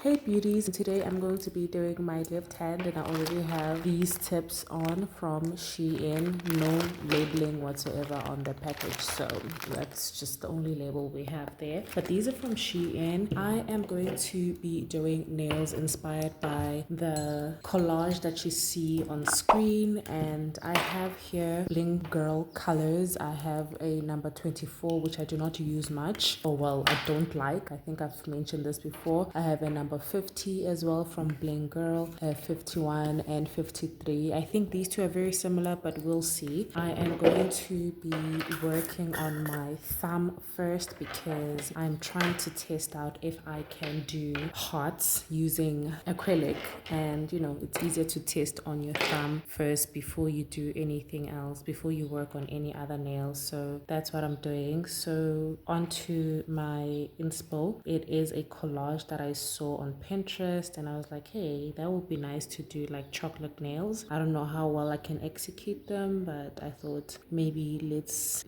Hey beauties, today I'm going to be doing my left hand and I already have these tips on from Shein. No labeling whatsoever on the package, so that's just the only label we have there. But these are from Shein. I am going to be doing nails inspired by the collage that you see on screen, and I have here Bling Girl colors. I have a number 24, which I do not use much, or well, I don't like. I think I've mentioned this before. I have a number 50 as well from Bling Girl, 51 and 53. I think these two are very similar, but we'll see. I am going to be working on my thumb first because I'm trying to test out if I can do hearts using acrylic, and you know, it's easier to test on your thumb first before you do anything else, before you work on any other nails. So that's what I'm doing. So onto my inspo. It is a collage that I saw on Pinterest, and I was like, hey, that would be nice to do like chocolate nails. I don't know how well I can execute them, but I thought maybe let's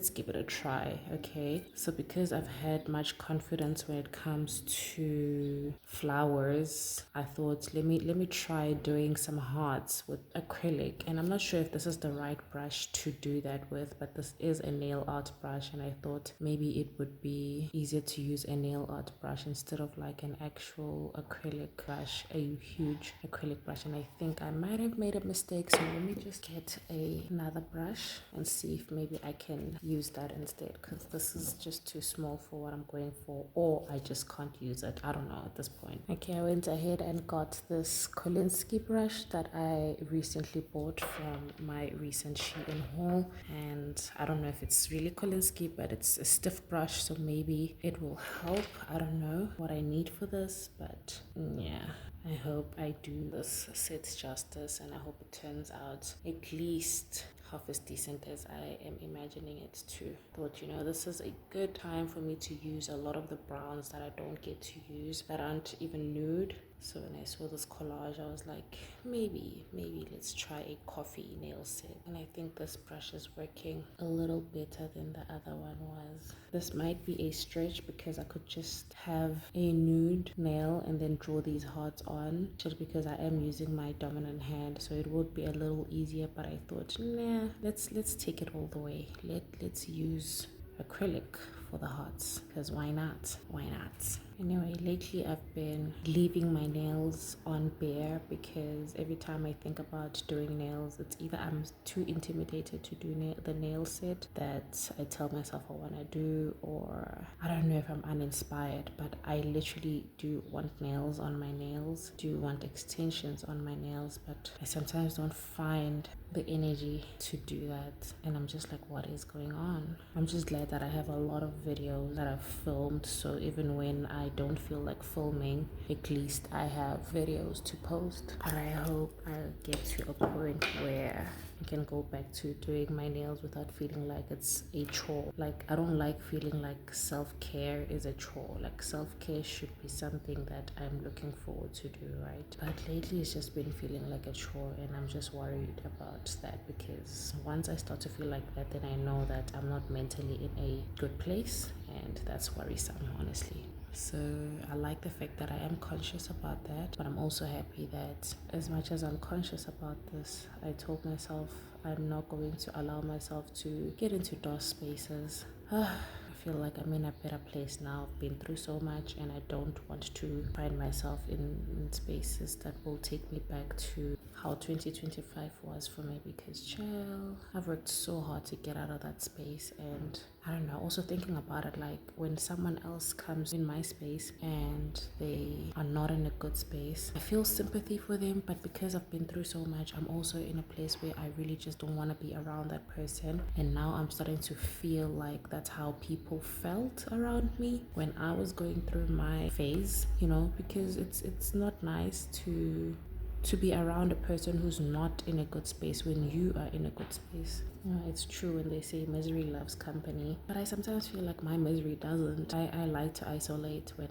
give it a try. Okay, so because I've had much confidence when it comes to flowers, I thought let me try doing some hearts with acrylic. And I'm not sure if this is the right brush to do that with, but this is a nail art brush, and I thought maybe it would be easier to use a nail art brush instead of like an actual acrylic brush, a huge acrylic brush. And I think I might have made a mistake, so let me just get another brush and see if maybe I can use that instead, because this is just too small for what I'm going for, or I just can't use it. I don't know at this point. Okay, I went ahead and got this Kolinsky brush that I recently bought from my recent Shein haul, and I don't know if it's really Kolinsky, but it's a stiff brush, so maybe it will help. I don't know what I need for this, but yeah, I hope I do this set justice, and I hope it turns out at least half as decent as I am imagining it to. Thought, you know, this is a good time for me to use a lot of the browns that I don't get to use, that aren't even nude. So when I saw this collage, I was like, maybe let's try a coffee nail set. And I think this brush is working a little better than the other one was. This might be a stretch because I could just have a nude nail and then draw these hearts on, just because I am using my dominant hand, so it would be a little easier. But I thought, nah, let's take it all the way. Let's use acrylic for the hearts, because why not? Anyway, lately I've been leaving my nails on bare because every time I think about doing nails, it's either I'm too intimidated to do the nail set that I tell myself I want to do, or I don't know if I'm uninspired, but I literally do want nails on my nails, do want extensions on my nails, but I sometimes don't find the energy to do that, and I'm just like, what is going on? I'm just glad that I have a lot of videos that I've filmed, so even when I don't feel like filming, at least I have videos to post. But I hope I'll get to a point where I can go back to doing my nails without feeling like it's a chore. Like, I don't like feeling like self-care is a chore. Like, self-care should be something that I'm looking forward to do, right? But lately it's just been feeling like a chore, and I'm just worried about that, because once I start to feel like that, then I know that I'm not mentally in a good place, and that's worrisome, honestly. So I like the fact that I am conscious about that, but I'm also happy that as much as I'm conscious about this, I told myself I'm not going to allow myself to get into dark spaces. I feel like I'm in a better place now. I've been through so much, and I don't want to find myself in spaces that will take me back to how 2025 was for me, because child, I've worked so hard to get out of that space. And I don't know, also thinking about it, like when someone else comes in my space and they are not in a good space, I feel sympathy for them, but because I've been through so much, I'm also in a place where I really just don't want to be around that person. And now I'm starting to feel like that's how people felt around me when I was going through my phase, you know, because it's not nice to be around a person who's not in a good space when you are in a good space. It's true when they say misery loves company, but I sometimes feel like my misery doesn't. I like to isolate when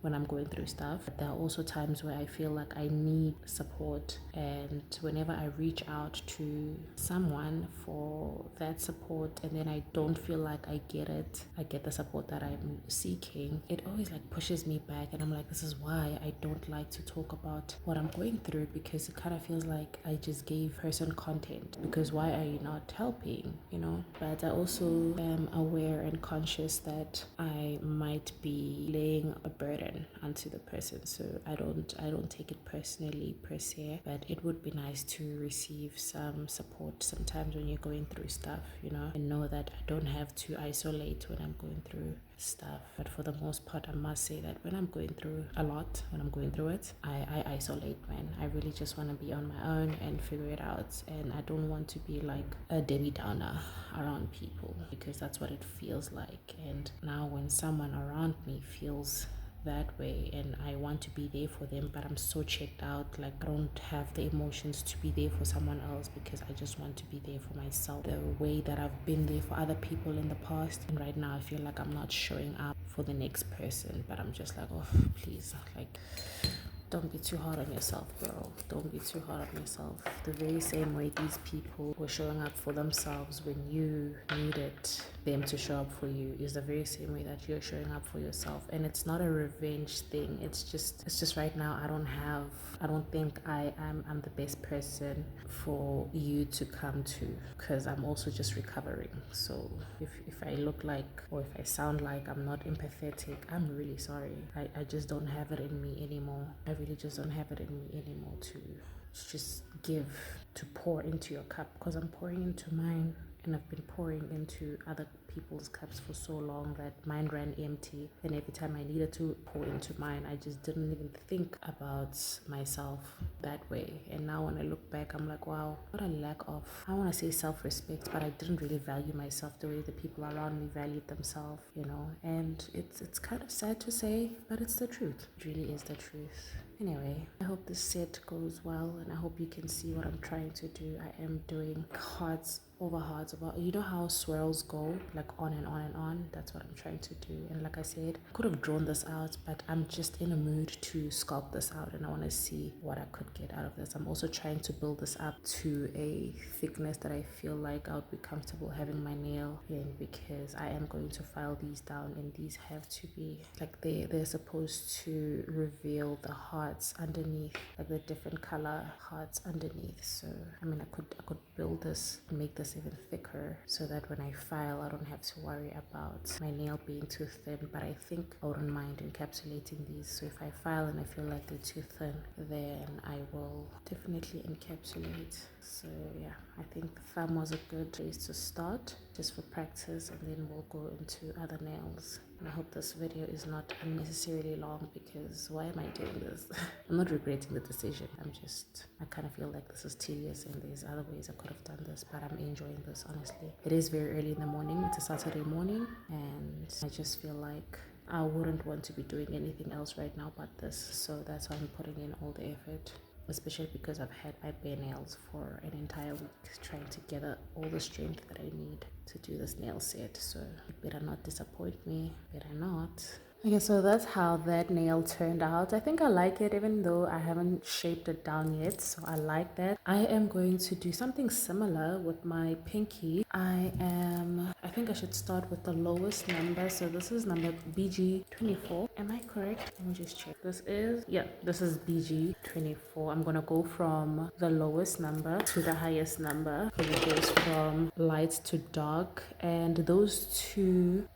when I'm going through stuff. But there are also times where I feel like I need support, and whenever I reach out to someone for that support and then I don't feel like I get the support that I'm seeking, it always like pushes me back, and I'm like, this is why I don't like to talk about what I'm going through, because it kind of feels like I just gave person content, because why are you not helping, you know? But I also am aware and conscious that I might be laying a burden onto the person, so I don't take it personally per se, but it would be nice to receive some support sometimes when you're going through stuff, you know, and know that I don't have to isolate when I'm going through stuff. But for the most part, I must say that when I'm going through it, I isolate, man. I really just want to be on my own and figure it out, and I don't want to be like a Debbie Downer around people, because that's what it feels like. And now when someone around me feels that way and I want to be there for them, but I'm so checked out, like I don't have the emotions to be there for someone else, because I just want to be there for myself the way that I've been there for other people in the past. And right now I feel like I'm not showing up for the next person, but I'm just like, oh please, like, don't be too hard on yourself, girl. Don't be too hard on yourself. The very same way these people were showing up for themselves when you needed them to show up for you is the very same way that you're showing up for yourself. And it's not a revenge thing. It's just right now I don't think I'm the best person for you to come to, because I'm also just recovering. So if I look like, or if I sound like I'm not empathetic, I'm really sorry. I just don't have it in me anymore. I really just don't have it in me anymore to just give, to pour into your cup, because I'm pouring into mine, and I've been pouring into other people's cups for so long that mine ran empty, and every time I needed to pour into mine, I just didn't even think about myself that way. And now when I look back, I'm like, wow, what a lack of, I want to say self-respect, but I didn't really value myself the way the people around me valued themselves, you know. And it's kind of sad to say, but it's the truth. It really is the truth. Anyway, I hope this set goes well, and I hope you can see what I'm trying to do. I am doing hearts over hearts over, you know how swirls go, like on and on and on. That's what I'm trying to do. And like I said, I could have drawn this out, but I'm just in a mood to sculpt this out, and I want to see what I could get out of this. I'm also trying to build this up to a thickness that I feel like I would be comfortable having my nail in, because I am going to file these down, and these have to be like, they're supposed to reveal the hearts underneath, like the different color hearts underneath. So I mean, I could build this and make this even thicker, so that when I file, I don't have to worry about my nail being too thin. But I think I wouldn't mind encapsulating these. So if I file and I feel like they're too thin, then I will definitely encapsulate. So yeah, I think the thumb was a good place to start, just for practice, and then we'll go into other nails. And I hope this video is not unnecessarily long, because why am I doing this? I'm not regretting the decision. I kind of feel like this is tedious, and there's other ways I could have done this, but I'm enjoying this, honestly. It is very early in the morning. It's a Saturday morning, and I just feel like I wouldn't want to be doing anything else right now but this. So that's why I'm putting in all the effort, especially because I've had my bare nails for an entire week, trying to gather all the strength that I need to do this nail set. So it better not disappoint me, better not. Okay, so that's how that nail turned out. I think I like it, even though I haven't shaped it down yet, so I like that. I am going to do something similar with my pinky. I think I should start with the lowest number. So this is number BG24. Am I correct? Let me just check. This is BG24. I'm gonna go from the lowest number to the highest number, because it goes from light to dark. And those two,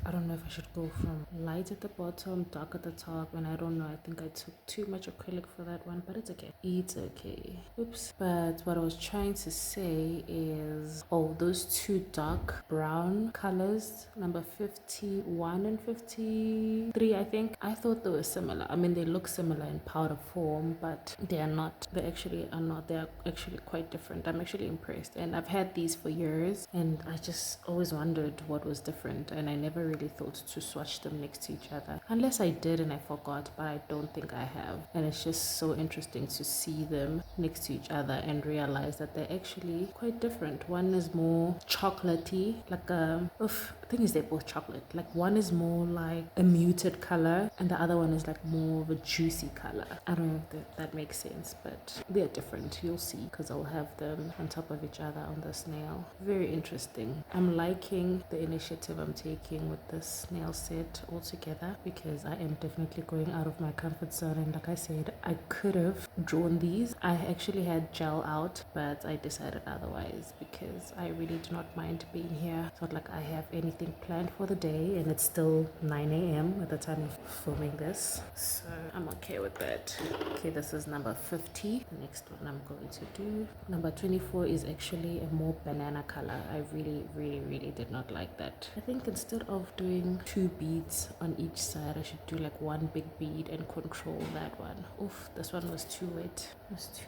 I don't know if I should go from light at the bottom, dark at the top, and I don't know, I think I took too much acrylic for that one, but it's okay. It's okay. Oops. But what I was trying to say is, those two dark brown colors, number 51 and 53, I think. I thought they were similar. I mean, they look similar in powder form, but they are not. They actually are not. They are actually quite different. I'm actually impressed. And I've had these for years, and I just always wondered what was different, and I never really thought to swatch them next to each each other. Unless I did and I forgot, but I don't think I have. And it's just so interesting to see them next to each other and realize that they're actually quite different. One is more chocolatey, like I think they're both chocolate. Like one is more like a muted color and the other one is like more of a juicy color. I don't know if that makes sense, but they're different. You'll see because I'll have them on top of each other on this nail. Very interesting. I'm liking the initiative I'm taking with this nail set altogether because I am definitely going out of my comfort zone. And like I said, I could have drawn these. I actually had gel out, but I decided otherwise because I really do not mind being here. It's not like I have anything planned for the day and it's still 9 a.m. at the time of filming this, so I'm okay with that. Okay, this is number 50. The next one I'm going to do, number 24, is actually a more banana color. I really did not like that. I think instead of doing 2 beads on each side, I should do like 1 big bead and control that one. Oof, this one was too wet. Let's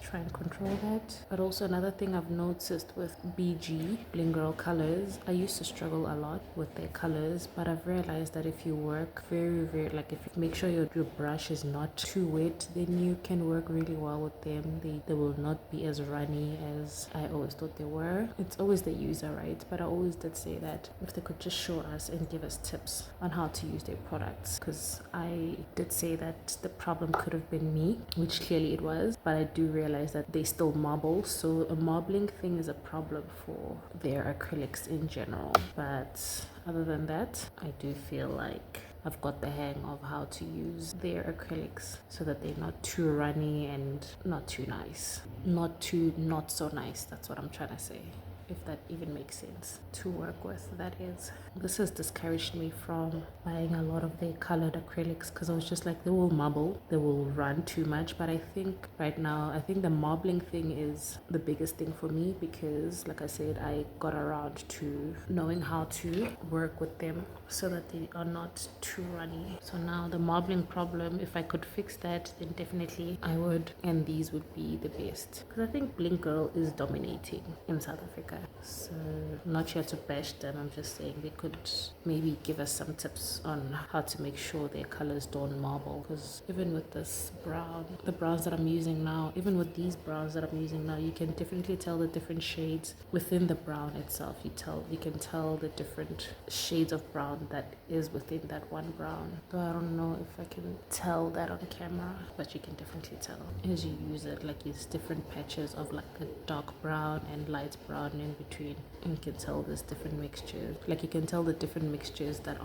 try and control that. But also another thing I've noticed with BG Bling Girl colors, I used to struggle a lot with their colors, but I've realized that if you work very like if you make sure your brush is not too wet, then you can work really well with them. They will not be as runny as I always thought they were. It's always the user, right? But I always did say that if they could just show us and give us tips on how to use their products, because I did say that the problem could have been me, which clearly it was, but I do realize that they still marble, so a marbling thing is a problem for their acrylics in general. But other than that, I do feel like I've got the hang of how to use their acrylics so that they're not too runny and not too nice. Not so nice, that's what I'm trying to say, if that even makes sense to work with, that is. This has discouraged me from buying a lot of their colored acrylics because I was just like, they will marble, they will run too much. But I think right now, I think the marbling thing is the biggest thing for me because like I said, I got around to knowing how to work with them so that they are not too runny. So now the marbling problem, if I could fix that, then definitely I would, and these would be the best because I think Bling Girl is dominating in South Africa. So not here to bash them, I'm just saying they could maybe give us some tips on how to make sure their colors don't marble, because even with this brown, the browns that I'm using now, even with these browns that I'm using now, you can definitely tell the different shades within the brown itself. You can tell the different shades of brown that is within that one brown. So I don't know if I can tell that on camera, but you can definitely tell as you use it. Like it's different patches of like a dark brown and light brown in between, and you can tell there's different mixtures. Like you can tell the different mixtures that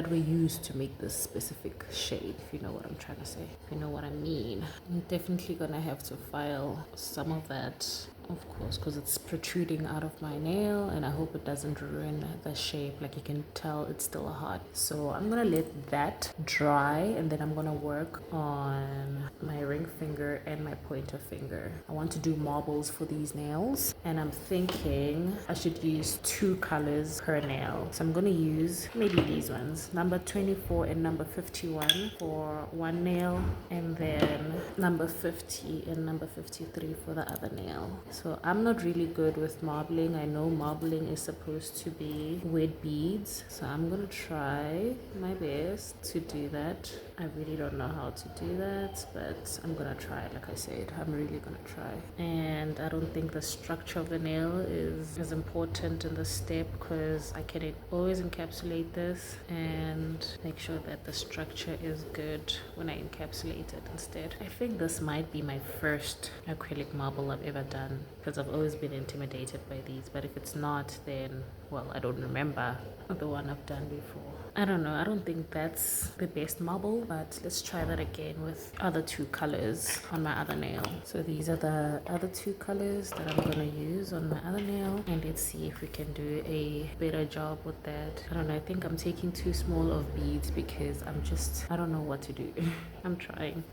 were used to make this specific shade, if you know what I'm trying to say, if you know what I mean. I'm definitely gonna have to file some of that, of course, because it's protruding out of my nail and I hope it doesn't ruin the shape. Like you can tell it's still hot, so I'm gonna let that dry and then I'm gonna work on my ring finger and my pointer finger. I want to do marbles for these nails and I'm thinking I should use 2 colors per nail. So I'm gonna use maybe these ones, number 24 and number 51 for one nail, and then number 50 and number 53 for the other nail. So I'm not really good with marbling. I know marbling is supposed to be wet beads, so I'm gonna try my best to do that. I really don't know how to do that, but I'm gonna try. Like I said, I'm really gonna try. And I don't think the structure of the nail is as important in this step because I can always encapsulate this and make sure that the structure is good when I encapsulate it instead. I think this might be my first acrylic marble I've ever done because I've always been intimidated by these, but if it's not, then well, I don't remember the one I've done before. I don't know, I don't think that's the best marble, but let's try that again with other 2 colors on my other nail. So these are the other 2 colors that I'm gonna use on my other nail, and let's see if we can do a better job with that. I don't know, I think I'm taking too small of beads because I don't know what to do. I'm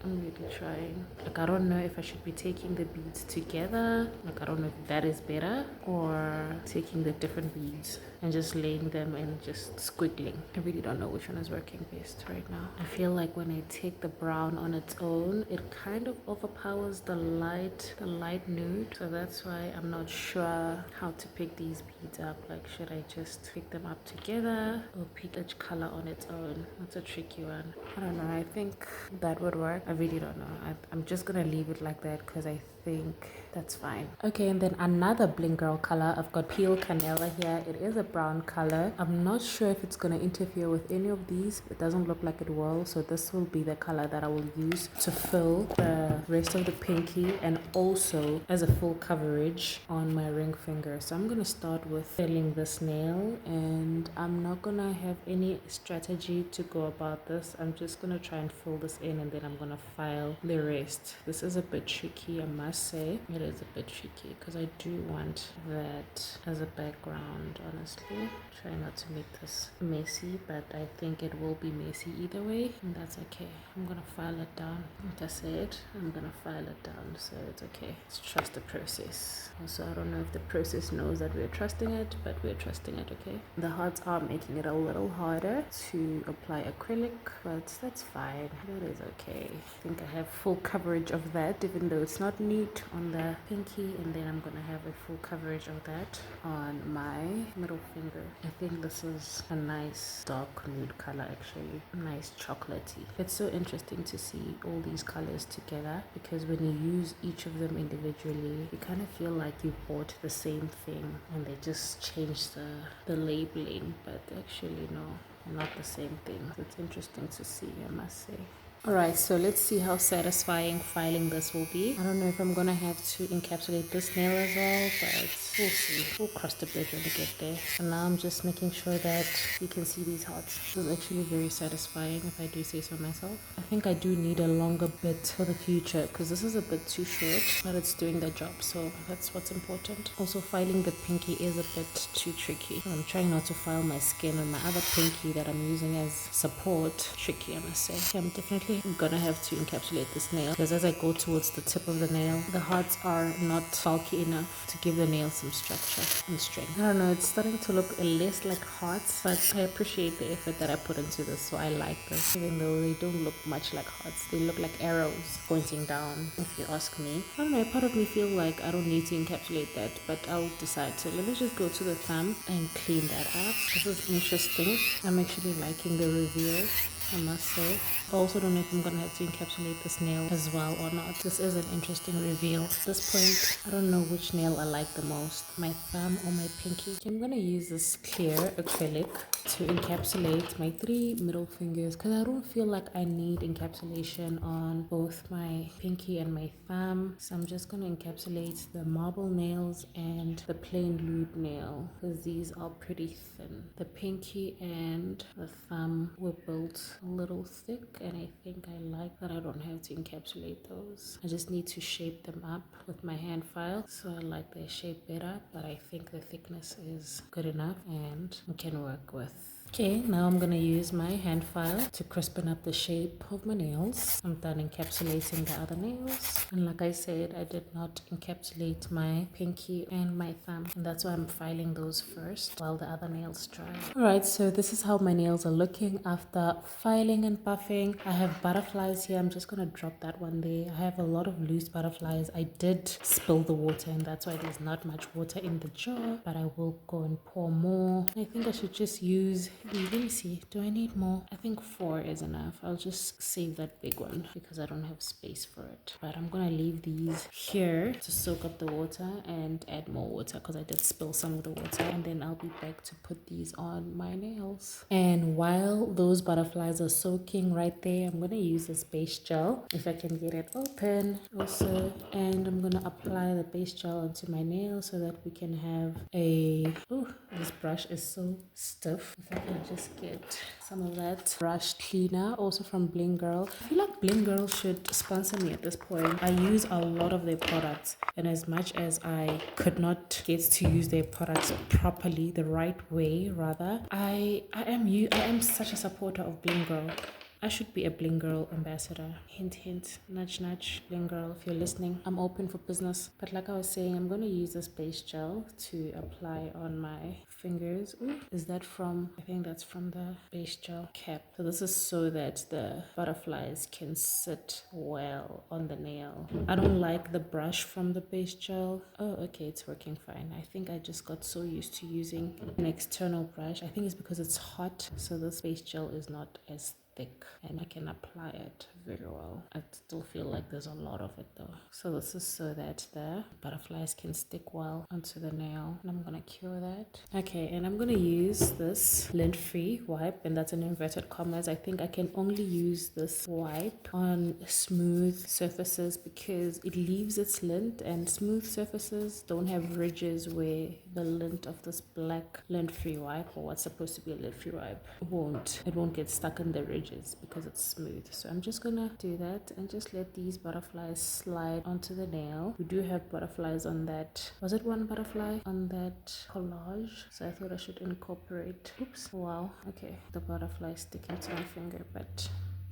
really trying. Like I don't know if I should be taking the beads together, like I don't know if that is better, or taking the different beads and just laying them and just squiggling. Every really don't know which one is working best right now. I feel like when I take the brown on its own, it kind of overpowers the light nude. So that's why I'm not sure how to pick these beads up. Like, should I just pick them up together or pick each color on its own? That's a tricky one. I don't know. I think that would work. I really don't know. I'm just gonna leave it like that because I think that's fine. Okay, and then another bling girl color. I've got peel canela here. It is a brown color. I'm not sure if it's gonna interfere with any of these. It doesn't look like it will. So this will be the color that I will use to fill the rest of the pinky and also as a full coverage on my ring finger. So I'm gonna start with filling this nail, and I'm not gonna have any strategy to go about this. I'm just gonna try and fill this in, and then I'm gonna file the rest. This is a bit tricky, I must say. It is a bit tricky because I do want that as a background, honestly. Try not to make this messy, but I think it will be messy either way, and that's okay. I'm gonna file it down. Like I said, I'm gonna file it down, so it's okay. Let's trust the process. Also, I don't know if the process knows that we're trusting it, but we're trusting it, okay? The hearts are making it a little harder to apply acrylic, but that's fine. That is okay. I think I have full coverage of that, even though it's not neat on the pinky, and then I'm gonna have a full coverage of that on my middle finger. I think this is a nice dark nude color, actually. Nice chocolatey. It's so interesting to see all these colors together because when you use each of them individually, you kind of feel like you bought the same thing and they just changed the labeling, but actually no, not the same thing. It's interesting to see, I must say. Alright, so let's see how satisfying filing this will be. I don't know if I'm gonna have to encapsulate this nail as well, but we'll see. We'll cross the bridge when we get there. And now I'm just making sure that you can see these hearts. This is actually very satisfying, if I do say so myself. I think I do need a longer bit for the future because this is a bit too short, but it's doing the job, so that's what's important. Also, filing the pinky is a bit too tricky. I'm trying not to file my skin on my other pinky that I'm using as support. Tricky, I must say. Okay, I'm definitely gonna have to encapsulate this nail because as I go towards the tip of the nail, the hearts are not bulky enough to give the nail some structure and strength. I don't know, it's starting to look less like hearts, but I appreciate the effort that I put into this, so I like this. Even though they don't look much like hearts, they look like arrows pointing down, if you ask me. I don't know, part of me feel like I don't need to encapsulate that, but I'll decide to. Let me just go to the thumb and clean that up. This is interesting. I'm actually liking the reveal, I must say. I also don't know if I'm gonna have to encapsulate this nail as well or not. This is an interesting reveal. At this point, I don't know which nail I like the most, my thumb or my pinky. I'm gonna use this clear acrylic to encapsulate my 3 middle fingers because I don't feel like I need encapsulation on both my pinky and my thumb. So I'm just gonna encapsulate the marble nails and the plain lube nail because these are pretty thin. The pinky and the thumb were built a little thick, and I think I like that I don't have to encapsulate those. I just need to shape them up with my hand file, so I like their shape better, but I think the thickness is good enough and I can work with. Okay, now I'm gonna use my hand file to crispen up the shape of my nails. I'm done encapsulating the other nails, and like I said, I did not encapsulate my pinky and my thumb, and that's why I'm filing those first while the other nails dry. Alright, so this is how my nails are looking after filing and buffing. I have butterflies here. I'm just gonna drop that one there. I have a lot of loose butterflies. I did spill the water, and that's why there's not much water in the jar, but I will go and pour more. I think I should just use, let me see, do I need more? I think 4 is enough. I'll just save that big one because I don't have space for it. But I'm gonna leave these here to soak up the water and add more water because I did spill some of the water, and then I'll be back to put these on my nails. And while those butterflies are soaking right there, I'm gonna use this base gel if I can get it open also, and I'm gonna apply the base gel onto my nail so that we can have a, oh, this brush is so stiff. If I can just get some of that brush cleaner also from Bling Girl. I feel like Bling Girl should sponsor me at this point. I use a lot of their products, and as much as I could not get to use their products properly, the right way rather, I am such a supporter of Bling Girl. I should be a bling girl ambassador. Hint, hint, nudge, nudge, bling girl. If you're listening, I'm open for business. But like I was saying, I'm going to use this base gel to apply on my fingers. Ooh, is that from, I think that's from the base gel cap. So this is so that the butterflies can sit well on the nail. I don't like the brush from the base gel. Oh, okay, it's working fine. I think I just got so used to using an external brush. I think it's because it's hot, so this base gel is not as thick and I can apply it very well. I still feel like there's a lot of it though. So this is so that the butterflies can stick well onto the nail, and I'm gonna cure that. Okay, and I'm gonna use this lint-free wipe, and that's in inverted commas. I think I can only use this wipe on smooth surfaces because it leaves its lint, and smooth surfaces don't have ridges where the lint of this black lint-free wipe, or what's supposed to be a lint-free wipe, won't get stuck in the ridges because it's smooth. So I'm just gonna do that and just let these butterflies slide onto the nail. We do have butterflies on that. Was it one butterfly on that collage? So I thought I should incorporate. Oops. Wow. Okay. The butterfly sticking to my finger, but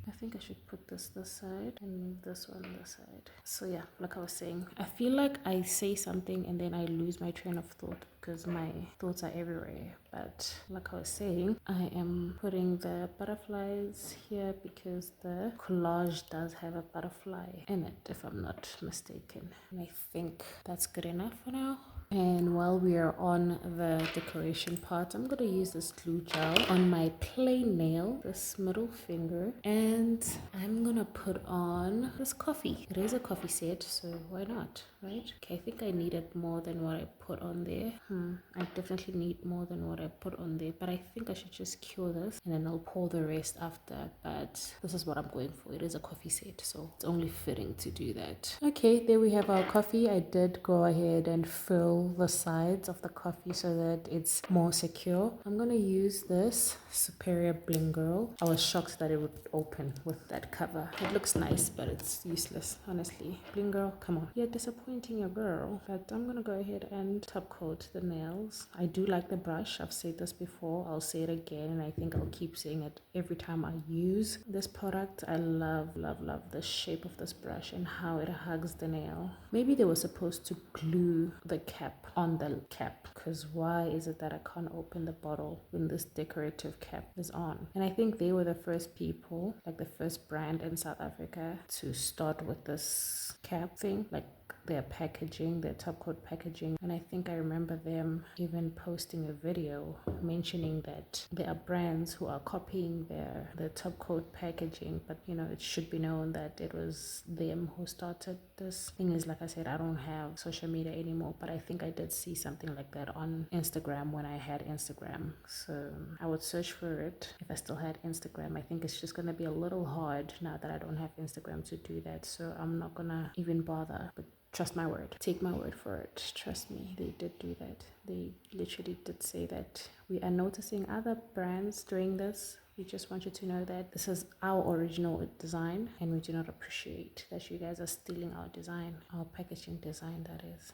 I think I should put this side and move this one this side. So yeah, like I was saying, I feel like I say something and then I lose my train of thought because my thoughts are everywhere. But like I was saying, I am putting the butterflies here because the collage does have a butterfly in it, if I'm not mistaken. And I think that's good enough for now. And while we are on the decoration part, I'm going to use this glue gel on my plain nail, this middle finger, and I'm going to put on this coffee. It is a coffee set, so why not, right? Okay, I think I needed more than what I put on there. I definitely need more than what I put on there, but I think I should just cure this and then I'll pour the rest after. But this is what I'm going for. It is a coffee set, so it's only fitting to do that. Okay, there we have our coffee. I did go ahead and fill the sides of the coffee so that it's more secure. I'm gonna use this Superior Bling Girl. I was shocked that it would open with that cover. It looks nice, but it's useless, honestly. Bling Girl, come on. You're disappointing your girl. But I'm gonna go ahead and top coat the nails. I do like the brush. I've said this before. I'll say it again, and I think I'll keep saying it every time I use this product. I love, love, love the shape of this brush and how it hugs the nail. Maybe they were supposed to glue the cap on the cap, because why is it that I can't open the bottle when this decorative cap is on? And I think they were the first people, like the first brand in South Africa to start with this cap thing, like their packaging, their top coat packaging. And I think I remember them even posting a video mentioning that there are brands who are copying their top coat packaging, but you know, it should be known that it was them who started this. Thing is, like I said, I don't have social media anymore, but I think I did see something like that on Instagram when I had Instagram, so I would search for it if I still had Instagram. I think it's just gonna be a little hard now that I don't have Instagram to do that, so I'm not gonna even bother. But trust my word. Take my word for it. Trust me, they did do that. They literally did say that we are noticing other brands doing this. We just want you to know that this is our original design and we do not appreciate that you guys are stealing our design, our packaging design, that is.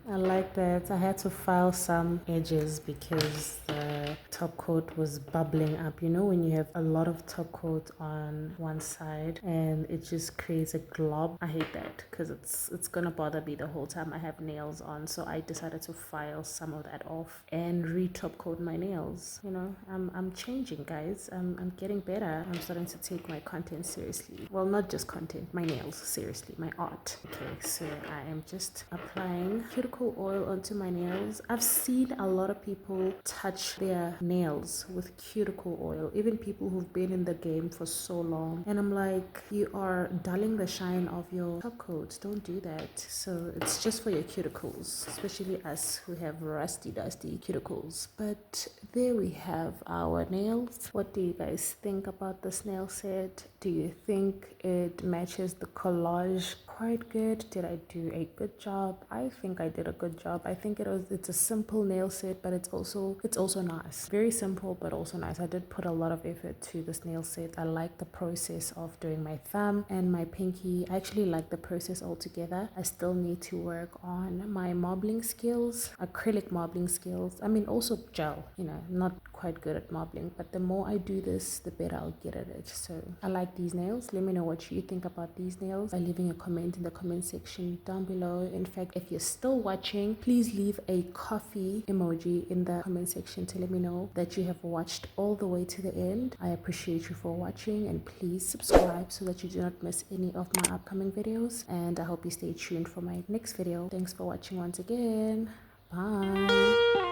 I like that. I had to file some edges because the top coat was bubbling up. You know, when you have a lot of top coat on one side and it just creates a glob. I hate that because it's gonna bother me the whole time I have nails on. So I decided to file some of that off and re-top coat my nails. You know, I'm changing, guys. I'm getting better. I'm starting to take my content seriously. Well, not just content, my nails seriously, my art. Okay, so I am just applying cuticle oil onto my nails. I've seen a lot of people touch their nails with cuticle oil, even people who've been in the game for so long. And I'm like, you are dulling the shine of your top coat. Don't do that. So it's just for your cuticles, especially us who have rusty, dusty cuticles. But there we have our nails. What do you guys think about this nail set? Do you think it matches the collage quite good? Did I do a good job? I think I did a good job. I think it's a simple nail set, but it's also nice. Very simple, but also nice. I did put a lot of effort to this nail set. I like the process of doing my thumb and my pinky. I actually like the process altogether. I still need to work on my marbling skills, acrylic marbling skills. I mean, also gel, not quite good at marbling, but the more I do this, the better I'll get at it. So I like these nails. Let me know what you think about these nails by leaving a comment in the comment section down below. In fact, if you're still watching, please leave a coffee emoji in the comment section to let me know that you have watched all the way to the end. I appreciate you for watching, and please subscribe so that you do not miss any of my upcoming videos, and I hope you stay tuned for my next video. Thanks for watching once again. Bye.